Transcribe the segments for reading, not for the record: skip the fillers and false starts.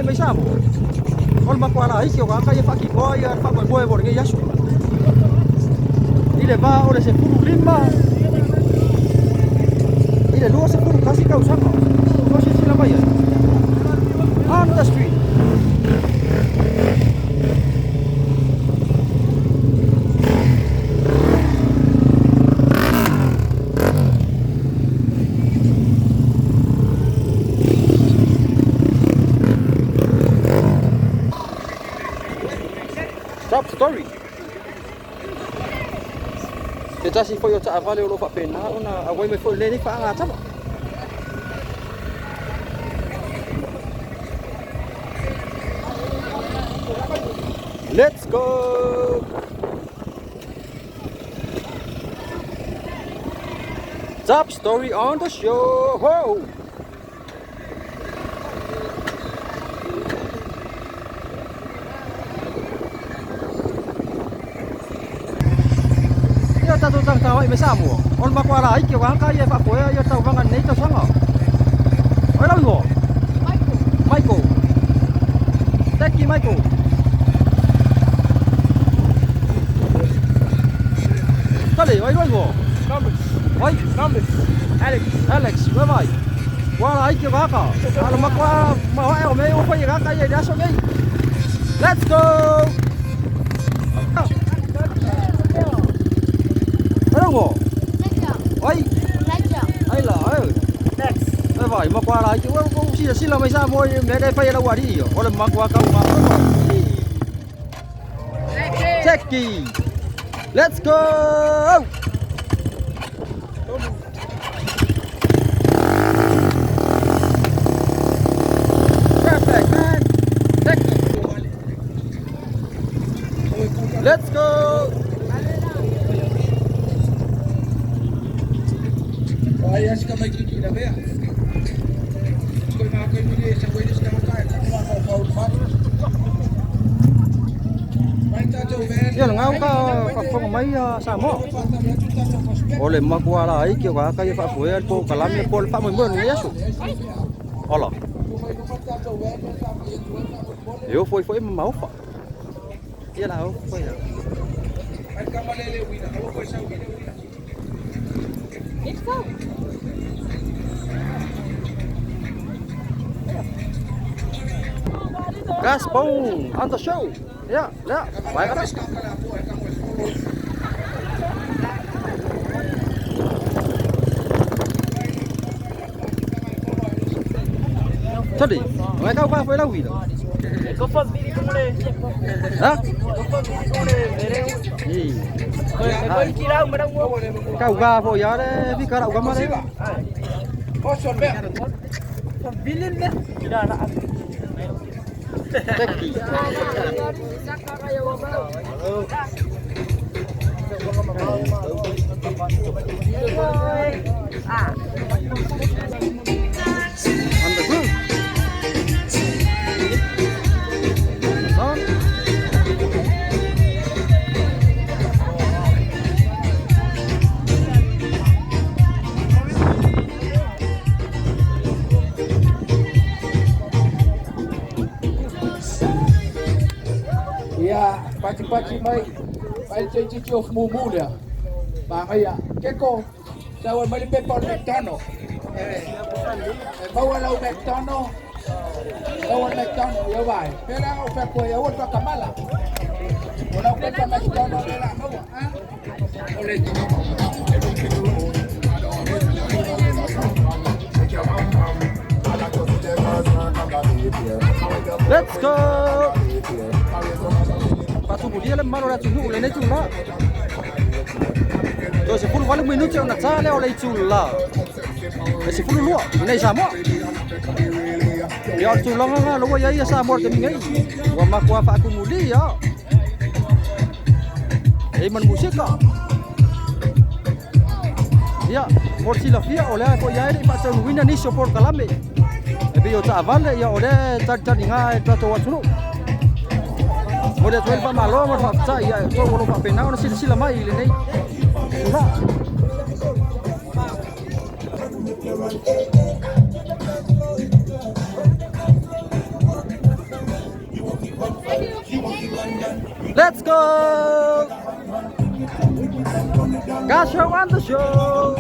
mai Samoa. Ol makuala hiki o ka ia whakikoa ia whakoe boe ngai asu. Ile va ore se puru lima. Ile lua se puru kasi kau sanga. Ko se sila mai. On the street. Top story. Te tasi foi o ta avale o lo fa pena ona awai me foi leni fa nga tama. Let's go. Top story on the show. Whoa. Tatu tang tawai me Samoa. On makuala ai ke wang kai fa koe ia tau wangan nei tau sanga. Oi la ngo. Michael. Thank you Michael. Tali, oi ngo. Oi, Alex, where vai? Wala ai ke waka. Ala makuala ma wa o me o fa ia kai ia so nei. Let's go. Oi. Ai là Next. Vai mà qua lại chứ không xin là mày sao mua mẹ đây phải là qua đi rồi. Ôi mà qua câu mà. Jackie. Let's go. Perfect man. Jackie. Let's go. Aí acho que a mãe que ainda vem. Foi uma coisa que essa coisa está no carro, não vai faltar o fato. Vai estar chovendo. Ia ngau ka phong mai Samoa. Ole makuala ai ke wa ka ia fa foi po kalame po fa mo mo ni asu. Ola. Eu foi mau fa. Ia la foi. Ai camalele wina, não foi só wina. Let's go. Gaspon on the show. Yeah. Vai ka. Tadi, mai kau fa foi la wina. Có phần đi cũng lên. Hả? Có phần đi cũng lên. Gì? Có chi đâu mà đâu mua. Kau ga foi ya de vi kara ugama de. Posso ver? Bilin deh. Tidak ada. Teki. Iya, paci-paci mai. Mai cici of mumu dia. Bang ya. Keko. Sawan mai pepon McDonald. Bawa lau McDonald. Bawa McDonald ya bai. Pera au pepo ya wot pa kamala. Ora pepo McDonald la bawa. Oleh. Let's go. Patu dia le maro la tunu le netu la. To se fulu 4 minuti ona tsale o le tula. E se fulu lua, nei Samoa. Ya tula nga lo ya ia Samoa ke ngai. Wa makwa fa ku muli ya. E man musika. Ya, por si la fia o le ko ya ile pa tonu wina ni support kalame. E bi o ta vale ya o le ta ninga ta to watunu. Ode tuel pa malo mo fa sa ya to lo pa pena ona sila mai le nei. Ula. Let's go! Got show on the show!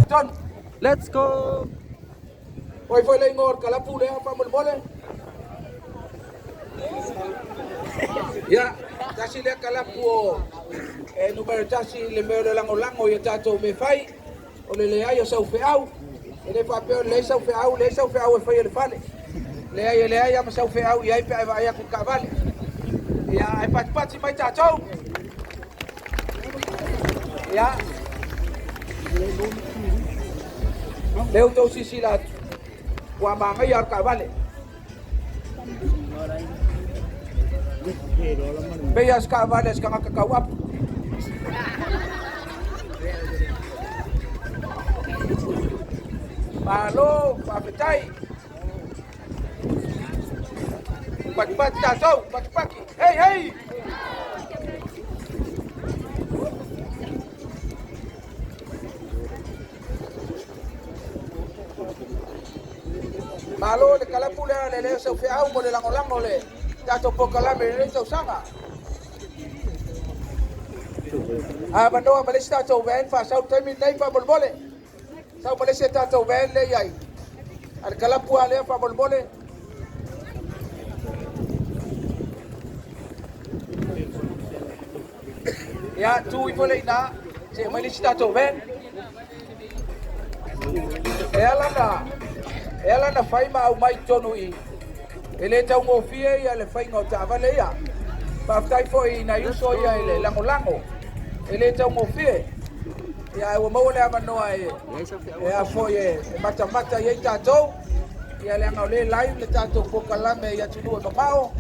John, Let's go! foi lá ngor kala pule apa boleh. Ya, tasi le kala pu numero tasi le mero lango ya tato me fai. O le ai o sau feau. Ele fa pe le sau feau e fai le fale. Le ai ama sau feau e ai pe vai ku cavale. Ya, ai pat mai tato. Ya. Leu tau sisi la wa manga ya cavale. Beias cavales kang kakawap. Malo, papetai. Pat tato, paki. Hey! Malo le kala pule le se fe au mo le lango le. Tato pokala me le tau sanga. Bando ma le tato ven fa sau temi nei fa bolbole. Sau ma le tato ven le yai. Al kala pu ale fa bolbole. Ya tu i fole ina. Se ma le tato ven. Ela na fai ma au mai tonu i. Ele tau mo fie ia le fai ngau tavale ia. Pa fai foi na yuso ia ele lango. Ele tau mo fie. Ia o mo le amanoa e. Ia foi mata ia tatou. Ia le ngau le live le tatou pokalame ia tunu no pao.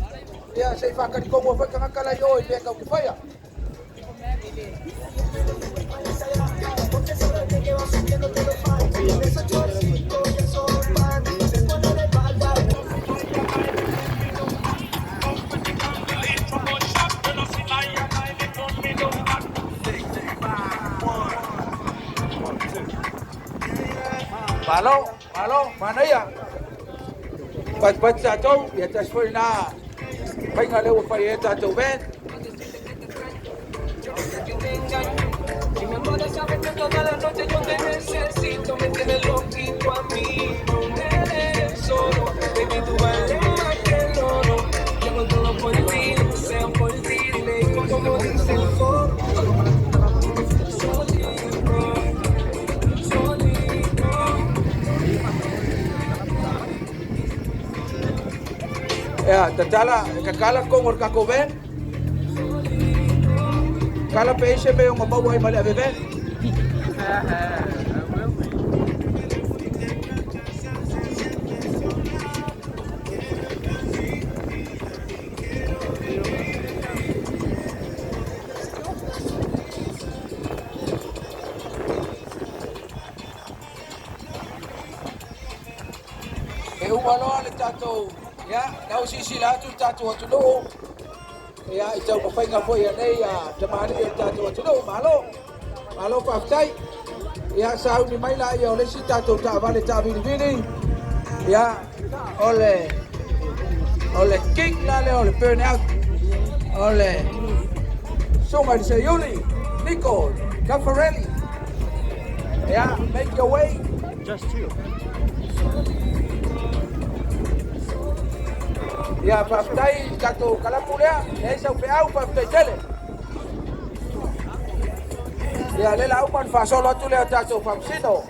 Ia sei fa ka ko mo fa ka kala yo i le ka ku fai. Malo, mana ya? Pat tato, ya tas foi na. Vai ngale o fai tato ben. Si mi amor sabe que toda la noche yo te necesito, me tienes loquito a mí, no me dejes solo, baby tú vales más que el oro, yo hago todo por ti, lo que sea por ti, dile como dice el coro. Ya, tatala kakala ko ngor kako ben. Kala pe se be ngo bawa male ave ben. Walo le tato ya nau sisi la tu tato atu no ya itau ko fai nga foi nei ya tamani le tato atu no malo fa tai ya sau ni mai la ya le si tato ta vale ta vini ya ole kick la le ole burn out ole somebody say Yuli Nicole Caffarelli ya make your way Just you. Ya papai kato kalapulea esa upeau papai tele. Ya le la uman fa solo tu le tato famsino.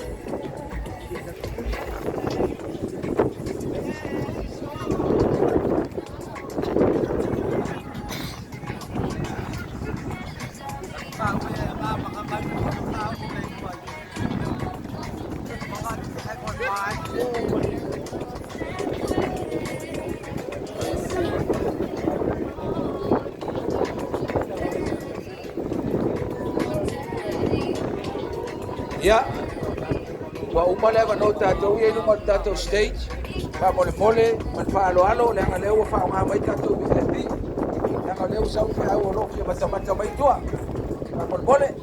Ya, wa umale va no tato ye no tato stage, va mole man fa alo le ngale wa fa nga mai tato bi lebi. Ya ngale u sau fa o ro ke mata mai tua. Va mole.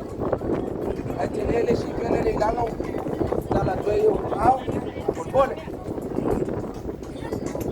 Ai tele le si pele le galo. La tuyo, au.